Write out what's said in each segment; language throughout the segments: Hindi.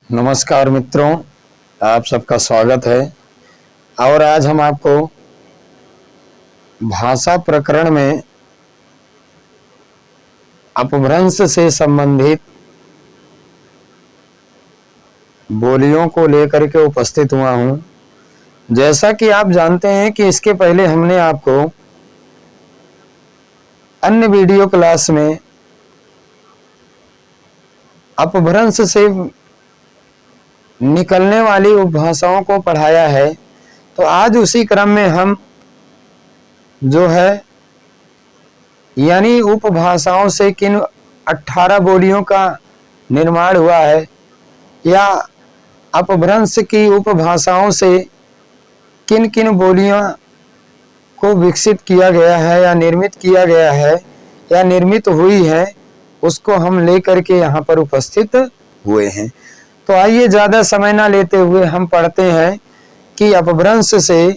नमस्कार मित्रों, आप सबका स्वागत है। और आज हम आपको भाषा प्रकरण में अपभ्रंश से संबंधित बोलियों को लेकर के उपस्थित हुआ हूं। जैसा कि आप जानते हैं कि इसके पहले हमने आपको अन्य वीडियो क्लास में अपभ्रंश से निकलने वाली उपभाषाओं को पढ़ाया है। तो आज उसी क्रम में हम जो है यानी उपभाषाओं से किन 18 बोलियों का निर्माण हुआ है या अपभ्रंश की उपभाषाओं से किन किन बोलियों को विकसित किया गया है या निर्मित किया गया है या निर्मित हुई है, उसको हम लेकर के यहाँ पर उपस्थित हुए हैं। तो आइए ज़्यादा समय ना लेते हुए हम पढ़ते हैं कि अपभ्रंश से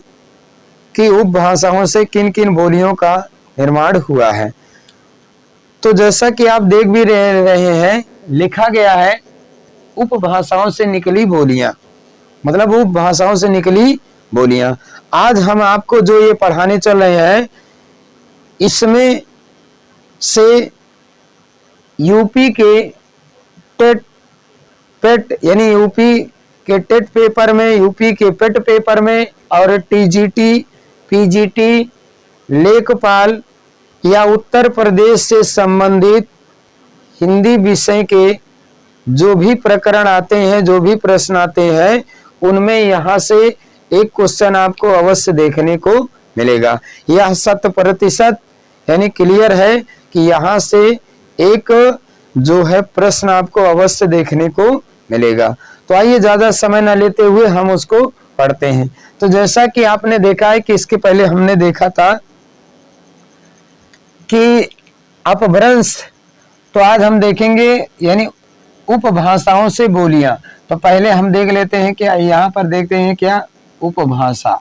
की उपभाषाओं से किन किन बोलियों का निर्माण हुआ है। तो जैसा कि आप देख भी रहे हैं, लिखा गया है उपभाषाओं से निकली बोलियां, मतलब उपभाषाओं से निकली बोलियां। आज हम आपको जो ये पढ़ाने चल रहे हैं, इसमें से यूपी के टेट यानी यूपी के टेट पेपर में, यूपी के पेट पेपर में और टीजीटी, पीजीटी, लेखपाल या उत्तर प्रदेश से संबंधित हिंदी विषय के जो भी प्रकरण आते हैं, जो भी प्रश्न आते हैं, उनमें यहाँ से एक क्वेश्चन आपको अवश्य देखने को मिलेगा। यह 100% यानी क्लियर है कि यहाँ से एक जो है प्रश्न आपको अवश्य देखने को मिलेगा। तो आइए ज्यादा समय न लेते हुए हम उसको पढ़ते हैं। तो जैसा कि आपने देखा है कि इसके पहले हमने देखा था कि अपभ्रंश, तो आज हम देखेंगे यानी उपभाषाओं से बोलियां। तो पहले हम देख लेते हैं क्या, यहाँ पर देखते हैं क्या उपभाषा,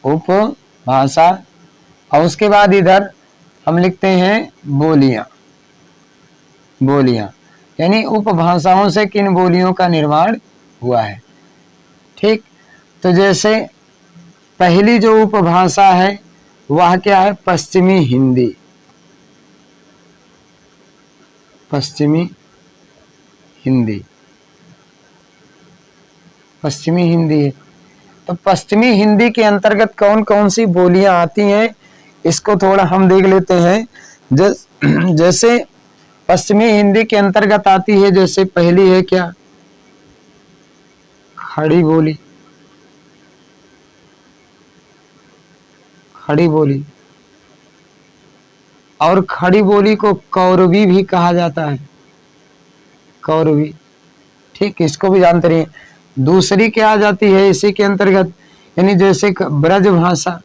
उपभाषा, और उसके बाद इधर हम लिखते हैं बोलियां। बोलियां यानी उपभाषाओं से किन बोलियों का निर्माण हुआ है। ठीक, तो जैसे पहली जो उपभाषा है वह क्या है, पश्चिमी हिंदी। पश्चिमी हिंदी, पश्चिमी हिंदी है। तो पश्चिमी हिंदी के अंतर्गत कौन कौन सी बोलियां आती हैं, इसको थोड़ा हम देख लेते हैं। जैसे पश्चिमी हिंदी के अंतर्गत आती है, जैसे पहली है क्या, खड़ी बोली। खड़ी बोली, और खड़ी बोली को कौरवी भी कहा जाता है, कौरवी। ठीक, इसको भी जानते रहिए। दूसरी क्या आ जाती है इसी के अंतर्गत, यानी जैसे ब्रज भाषा,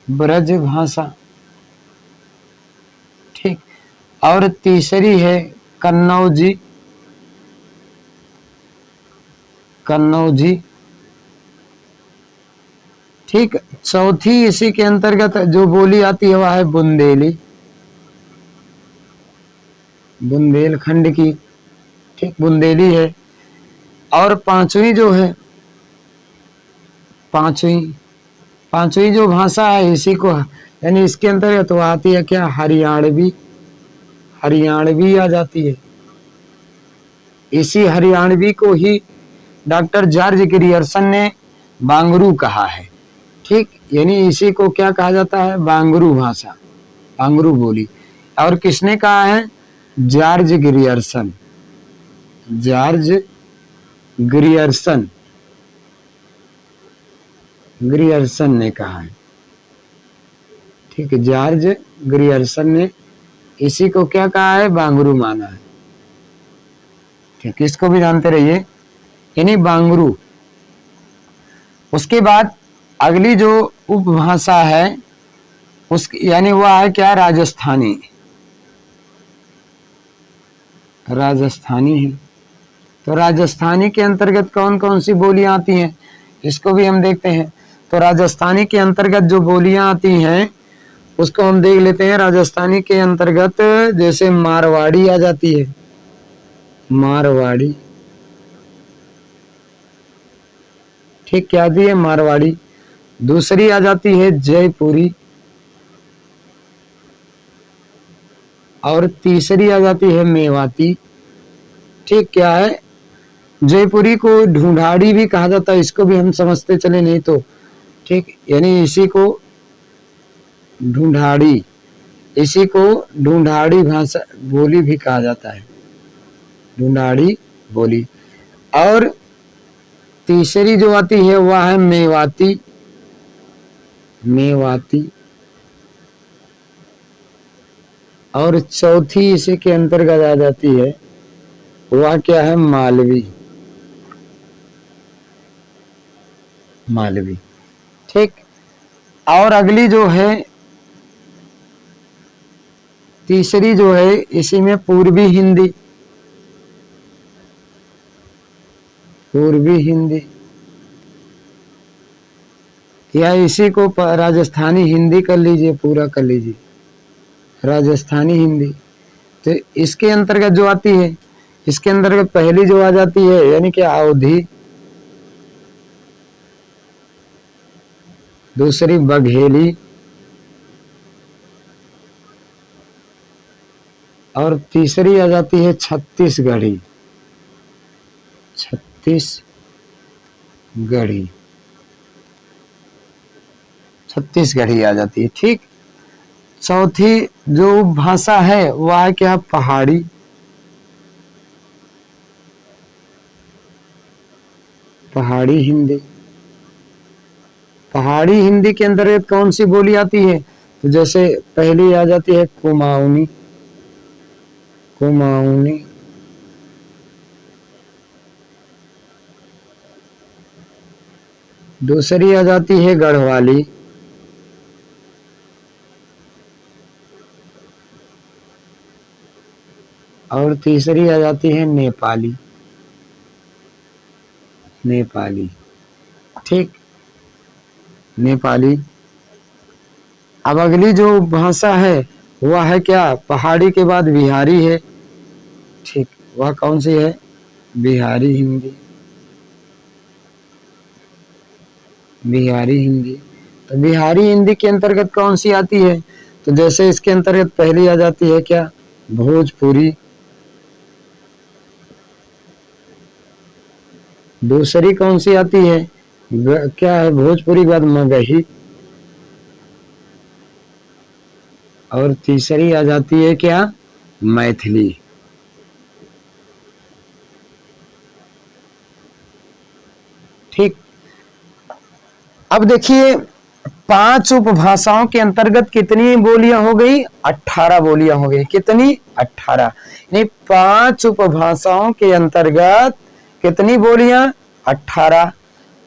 ब्रज भाषा। ठीक, और तीसरी है कन्नौजी, कन्नौजी। ठीक, चौथी इसी के अंतर्गत जो बोली आती है वह है बुंदेली, बुंदेलखंड की। ठीक, बुंदेली है। और पांचवी जो है, पांचवी जो भाषा है इसी को यानी इसके अंतर्गत वो आती है क्या, हरियाणवी। हरियाणवी आ जाती है। इसी हरियाणवी को ही डॉक्टर जॉर्ज ग्रियर्सन ने बांगरू कहा है। ठीक, यानी इसी को क्या कहा जाता है, बांगरू भाषा, बांगरू बोली। और किसने कहा है, George Grierson, George Grierson, Grierson ने कहा है। ठीक है, जॉर्ज ग्रियर्सन ने इसी को क्या कहा है, बांगरू माना है। ठीक, इसको भी जानते रहिए, यानी बांगरू। उसके बाद अगली जो उपभाषा है उस यानी वह है क्या, राजस्थानी, राजस्थानी है। तो राजस्थानी के अंतर्गत कौन कौन सी बोलियां आती हैं, इसको भी हम देखते हैं। तो राजस्थानी के अंतर्गत जो बोलियां आती हैं उसको हम देख लेते हैं। राजस्थानी के अंतर्गत जैसे मारवाड़ी आ जाती है, मारवाड़ी, ठीक, क्या आती है? मारवाड़ी। दूसरी आ जाती है जयपुरी, और तीसरी आ जाती है मेवाती। ठीक, क्या है? जयपुरी को ढूंढाड़ी भी कहा जाता है, इसको भी हम समझते चले नहीं तो। ठीक, यानी इसी को ढूंढाड़ी, इसी को ढूंढाड़ी भाषा बोली भी कहा जाता है, ढूंढाड़ी बोली। और तीसरी जो आती है वह है मेवाती, मेवाती। और चौथी इसी के अंतर्गत आ जाती है, वह क्या है? मालवी, मालवी। ठीक, और अगली जो है तीसरी जो है, इसी में पूर्वी हिंदी, पूर्वी हिंदी, या इसी को राजस्थानी हिंदी कर लीजिए, पूरा कर लीजिए, राजस्थानी हिंदी। तो इसके अंतर्गत जो आती है, इसके अंतर्गत पहली जो आ जाती है यानी कि अवधी, दूसरी बघेली, और तीसरी आ जाती है छत्तीसगढ़ी, छत्तीसगढ़ी, छत्तीसगढ़ी आ जाती है। ठीक, चौथी जो भाषा है वह है क्या? पहाड़ी, पहाड़ी हिंदी। पहाड़ी हिंदी के अंतर्गत कौन सी बोली आती है? तो जैसे पहली आ जाती है कुमाऊनी, कुमाऊनी। दूसरी आ जाती है गढ़वाली, और तीसरी आ जाती है नेपाली, नेपाली। ठीक, नेपाली। अब अगली जो भाषा है वह है क्या? पहाड़ी के बाद बिहारी है। ठीक, वह कौन सी है? बिहारी हिंदी, बिहारी हिंदी। तो बिहारी हिंदी के अंतर्गत कौन सी आती है? तो जैसे इसके अंतर्गत पहली आ जाती है क्या? भोजपुरी। दूसरी कौन सी आती है? क्या है? भोजपुरी के बाद मगही। और तीसरी आ जाती है क्या? मैथिली। ठीक, अब देखिए 5 उपभाषाओं के अंतर्गत कितनी बोलियां हो गई? 18 बोलियां हो गई। कितनी? 18। यानी 5 उपभाषाओं के अंतर्गत कितनी बोलियां? 18।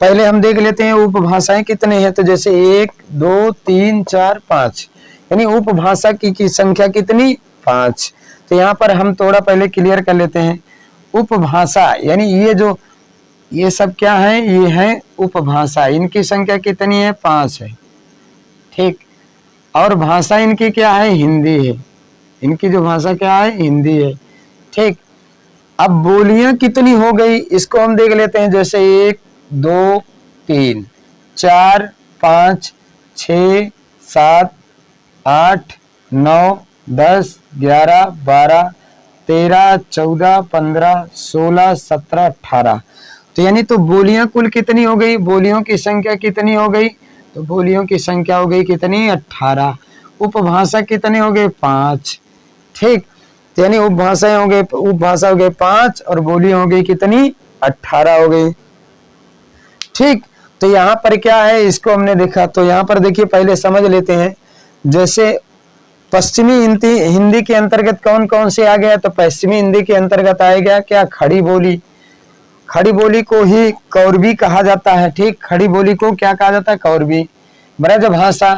पहले हम देख लेते हैं उपभाषाएं कितने हैं। तो जैसे 1 2 3 4 5, यानी उपभाषा की संख्या कितनी? 5। तो यहाँ पर हम थोड़ा पहले क्लियर कर लेते हैं। उपभाषा यानी ये सब क्या है? ये है उपभाषा। इनकी संख्या कितनी है? 5 है। ठीक, और भाषा इनकी क्या है? हिंदी है। इनकी जो भाषा क्या है? हिंदी है। ठीक, अब बोलियां कितनी हो गई इसको हम देख लेते हैं। जैसे 1 2 3 4 5 6 7 8 9 10 11 12 13 14 15 16 17 18। तो यानी तो बोलियां कुल कितनी हो गई? बोलियों की संख्या कितनी हो गई? तो बोलियों की संख्या हो गई कितनी? 18। उपभाषा कितने हो गए? 5। ठीक, तो यानी उपभाषाएं हो गए, उपभाषा हो गए 5 और बोलियां हो गई कितनी? 18 हो गई। ठीक, तो यहाँ पर क्या है इसको हमने देखा। तो यहाँ पर देखिए पहले समझ लेते हैं। जैसे पश्चिमी हिंदी के अंतर्गत कौन कौन से आ गया? तो पश्चिमी हिंदी के अंतर्गत आएगा क्या? खड़ी बोली। खड़ी बोली को ही कौरवी कहा जाता है। ठीक, खड़ी बोली को क्या कहा जाता है? कौरवी। ब्रजभाषा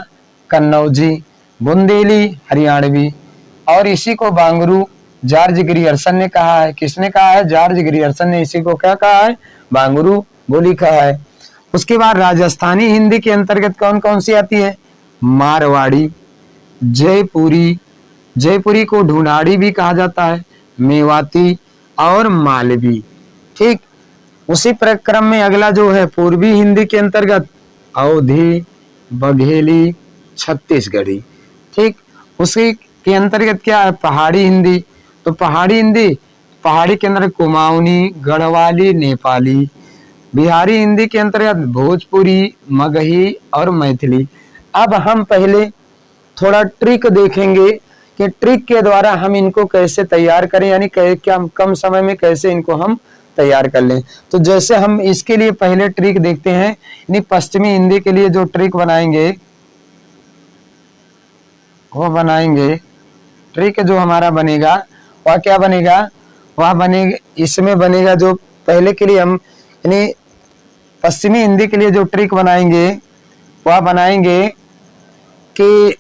कन्नौजी, बुंदेली हरियाणवी, और इसी को बांगरू जॉर्ज ग्रियर्सन ने कहा है। किसने कहा है? जॉर्ज ग्रियर्सन ने इसी को क्या कहा है? बांगरू बोली कहा है। उसके बाद राजस्थानी हिंदी के अंतर्गत कौन कौन सी आती है? मारवाड़ी, जयपुरी, जयपुरी को ढूंढाड़ी भी कहा जाता है, मेवाती और मालवी। ठीक, उसी प्रक्रम में अगला जो है पूर्वी हिंदी के अंतर्गत अवधी, बघेली, छत्तीसगढ़ी। ठीक, उसी के अंतर्गत क्या है पहाड़ी हिंदी। तो पहाड़ी हिंदी, पहाड़ी के अंदर कुमाऊनी, गढ़वाली, नेपाली। बिहारी हिंदी के अंतर्गत भोजपुरी, मगही और मैथिली। अब हम पहले थोड़ा ट्रिक देखेंगे कि ट्रिक के द्वारा हम इनको कैसे तैयार करें, यानी क्या कम समय में कैसे इनको हम तैयार कर लें। तो जैसे हम इसके लिए पहले ट्रिक देखते हैं, यानी पश्चिमी हिंदी के लिए जो ट्रिक बनाएंगे वो बनाएंगे, ट्रिक जो हमारा बनेगा वह क्या बनेगा, वह बनेगा इसमें बनेगा जो पहले के लिए हम यानी पश्चिमी हिंदी के लिए जो ट्रिक बनाएंगे वह बनाएंगे कि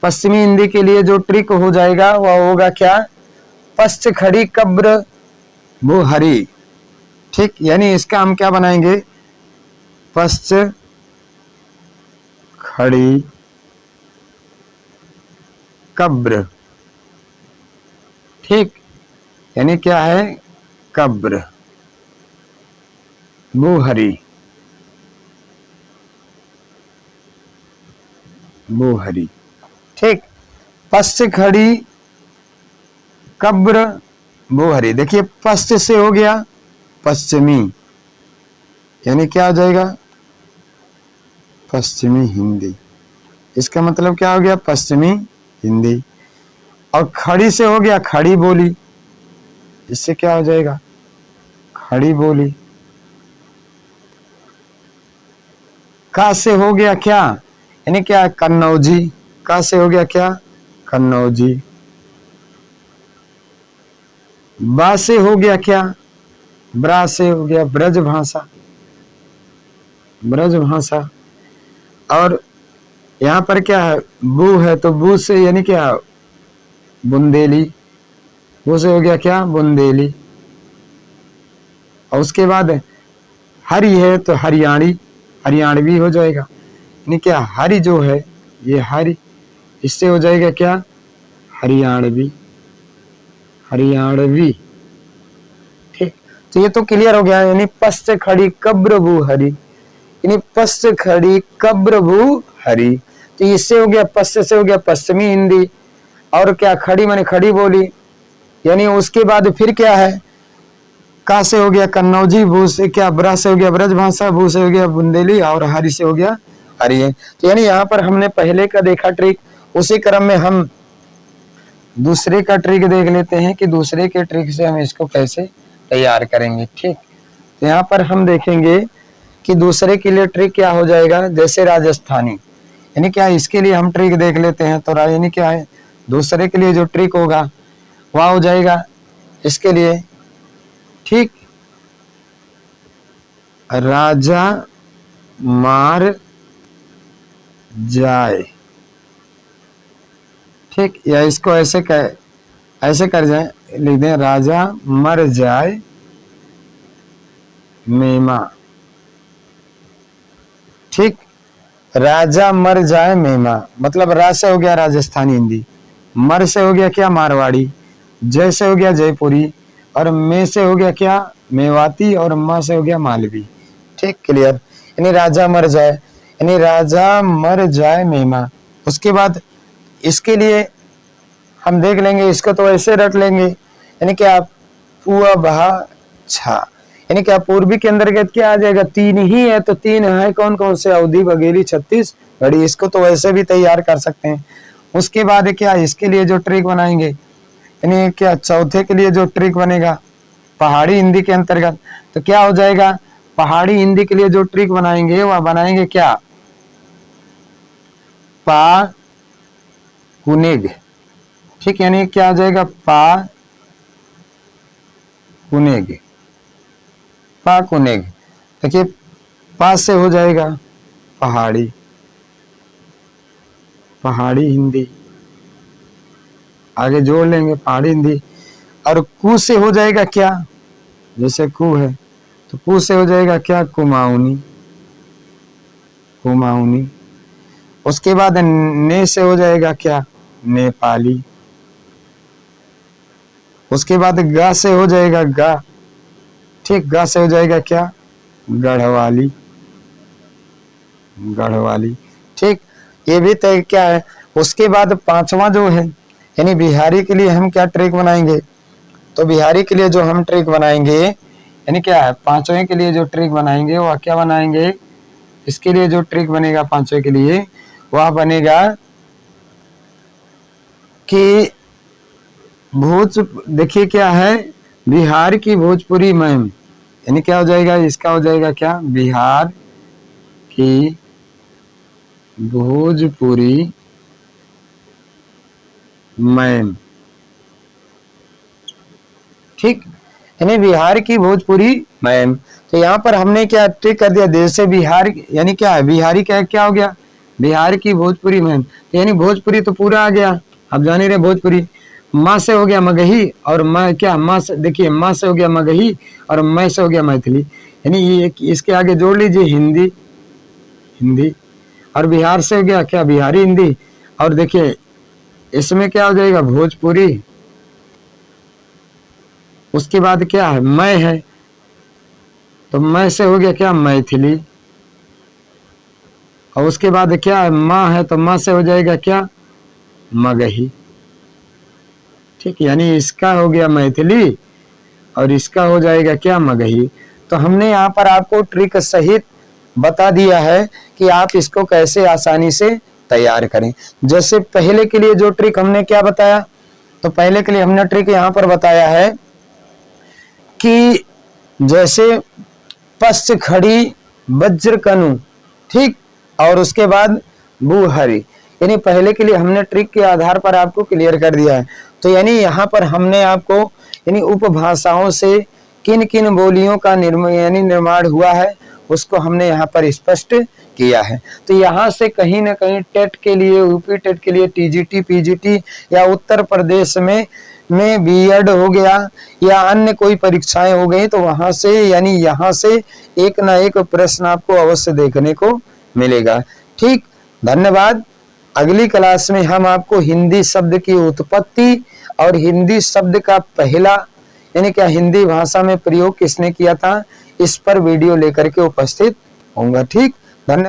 पश्चिमी हिंदी के लिए जो ट्रिक हो जाएगा वह होगा क्या, पश्च खड़ी कब्र भूहरी। ठीक, यानी इसका हम क्या बनाएंगे, पश्च खड़ी कब्र। ठीक, यानी क्या है, कब्र भूहरी, भूहरी। ठीक, पश्च खड़ी कब्र भूहरी। देखिए पश्च से हो गया पश्चिमी, यानी क्या हो जाएगा, पश्चिमी हिंदी। इसका मतलब क्या हो गया, पश्चिमी हिंदी। और खड़ी से हो गया खड़ी बोली, इससे क्या हो जाएगा, खड़ी बोली। का से हो गया क्या, यानी क्या, कन्नौजी। का से हो गया क्या, कन्नौजी। बा से हो गया क्या, ब्रा से हो गया ब्रज भाषा, ब्रज भाषा। और यहाँ पर क्या है, बू है, तो बू से यानी क्या, बुंदेली। वो से हो गया क्या, बुंदेली। और उसके बाद हरी है तो हरियाणी, हरियाणवी हो जाएगा। यानी क्या, हरी जो है ये हरी, इससे हो जाएगा क्या, हरियाणवी, हरियाणवी। ठीक, तो ये तो क्लियर हो गया। यानी पश्च खड़ी कब्र भू हरी, यानी पश्च खड़ी कब्र भू हरी। तो इससे हो गया, पश्च से हो गया पश्चिमी हिंदी। और क्या, खड़ी माने खड़ी बोली। यानी उसके बाद फिर क्या है, का से हो गया कन्नौजी, भू से क्या, ब्रा से हो गया ब्रज भाषा, भू से हो गया बुंदेली, और हरि से हो गया हरिये। तो यानी यहाँ पर हमने पहले का देखा ट्रिक, उसी क्रम में हम दूसरे का ट्रिक देख लेते हैं कि दूसरे के ट्रिक से हम इसको कैसे तैयार करेंगे। ठीक, तो यहाँ पर हम देखेंगे कि दूसरे के लिए ट्रिक क्या हो जाएगा, जैसे राजस्थानी, यानी क्या, इसके लिए हम ट्रिक देख लेते हैं। तो यानी क्या है, दूसरे के लिए जो ट्रिक होगा वह हो जाएगा इसके लिए, ठीक, राजा मार जाए। ठीक, या इसको ऐसे कर जाए, लिख दें, राजा मर जाए मेमा। ठीक, राजा मर जाए मेमा, मतलब रा से हो गया राजस्थानी हिंदी, मर से हो गया क्या, मारवाड़ी, जय से हो गया जयपुरी, और मे से हो गया क्या, मेवाती, और मा से हो गया मालवी। ठीक, क्लियर। यानी राजा मर जाए, यानी राजा मर जाए मेमा। उसके बाद इसके लिए हम देख लेंगे, इसको तो ऐसे रट लेंगे, यानी क्या, पुआ बहा छा, यानी क्या, पूर्वी के अंतर्गत क्या आ जाएगा, तीन ही है। तो तीन है कौन कौन से, अवधी, बघेली, छत्तीसगढ़ी। इसको तो वैसे भी तैयार कर सकते हैं। उसके बाद क्या, इसके लिए जो ट्रिक बनाएंगे, यानी क्या, चौथे के लिए जो ट्रिक बनेगा पहाड़ी हिंदी के अंतर्गत, तो क्या हो जाएगा, पहाड़ी हिंदी के लिए जो ट्रिक बनाएंगे वह बनाएंगे क्या, पा कुनेग। ठीक, यानी क्या आ जाएगा, पा कुनेग, पा कुनेग। देखिए पा से हो जाएगा पहाड़ी, पहाड़ी हिंदी, आगे जोड़ लेंगे पहाड़ी हिंदी। और कु से हो जाएगा क्या, जैसे कु है तो कु से हो जाएगा क्या, कुमाऊनी, कुमाऊनी। उसके बाद ने से हो जाएगा क्या, नेपाली। उसके बाद गा से हो जाएगा गा, ठीक, गा से हो जाएगा क्या, गढ़वाली, गढ़वाली, ठीक। ये भी तय क्या है। उसके बाद पांचवा जो है यानी बिहारी के लिए हम क्या ट्रिक बनाएंगे, तो बिहारी के लिए जो हम ट्रिक बनाएंगे यानी क्या है, पांचवें के लिए जो ट्रिक बनाएंगे वह क्या बनाएंगे, इसके लिए जो ट्रिक बनेगा पांचवें के लिए वह बनेगा कि देखिए क्या है, बिहार की भोजपुरी मैम, यानी क्या हो जाएगा, इसका हो जाएगा क्या, बिहार की भोजपुरी मैम, ठीक, यानी बिहार की भोजपुरी मैम। तो यहाँ पर हमने क्या ट्रिक कर दिया, जैसे बिहार यानी क्या है, बिहारी क्या हो गया, बिहार की भोजपुरी मैम, तो यानी भोजपुरी तो पूरा आ गया, आप जान ही रहे भोजपुरी। माँ से हो गया मगही, और मैं क्या, माँ से देखिए, माँ से हो गया मगही और मैं से हो गया मैथिली, यानी ये इसके आगे जोड़ लीजिए हिंदी, हिंदी, और बिहार से हो गया क्या, बिहारी हिंदी, और देखिए इसमें क्या हो जाएगा, भोजपुरी। उसके बाद क्या है, मैं है, तो मैं से हो गया क्या, मैथिली, और उसके बाद क्या है, माँ है, तो माँ से हो जाएगा क्या, मगही, ठीक, यानी इसका हो गया मैथिली और इसका हो जाएगा क्या, मगही। तो हमने यहाँ पर आपको ट्रिक सहित बता दिया है कि आप इसको कैसे आसानी से तैयार करें। जैसे पहले के लिए जो ट्रिक हमने क्या बताया, तो पहले के लिए हमने ट्रिक यहाँ पर बताया है कि जैसे पश्च खड़ी वज्र कनु, ठीक, और उसके बाद बुहरी, यानी पहले के लिए हमने ट्रिक के आधार पर आपको क्लियर कर दिया है। तो यानी यहाँ पर हमने आपको यानी उपभाषाओं से किन किन बोलियों का निर्माण हुआ है उसको हमने यहाँ पर स्पष्ट किया है। तो यहाँ से कहीं ना कहीं टेट के लिए, यूपी टेट के लिए, टीजीटी, पीजीटी या उत्तर प्रदेश में बीएड हो गया या अन्य कोई परीक्षाएं हो गई, तो वहां से यानी यहाँ से एक ना एक प्रश्न आपको अवश्य देखने को मिलेगा। ठीक, धन्यवाद। अगली क्लास में हम आपको हिंदी शब्द की उत्पत्ति और हिंदी शब्द का पहला यानी क्या हिंदी भाषा में प्रयोग किसने किया था, इस पर वीडियो लेकर के उपस्थित होऊंगा। ठीक।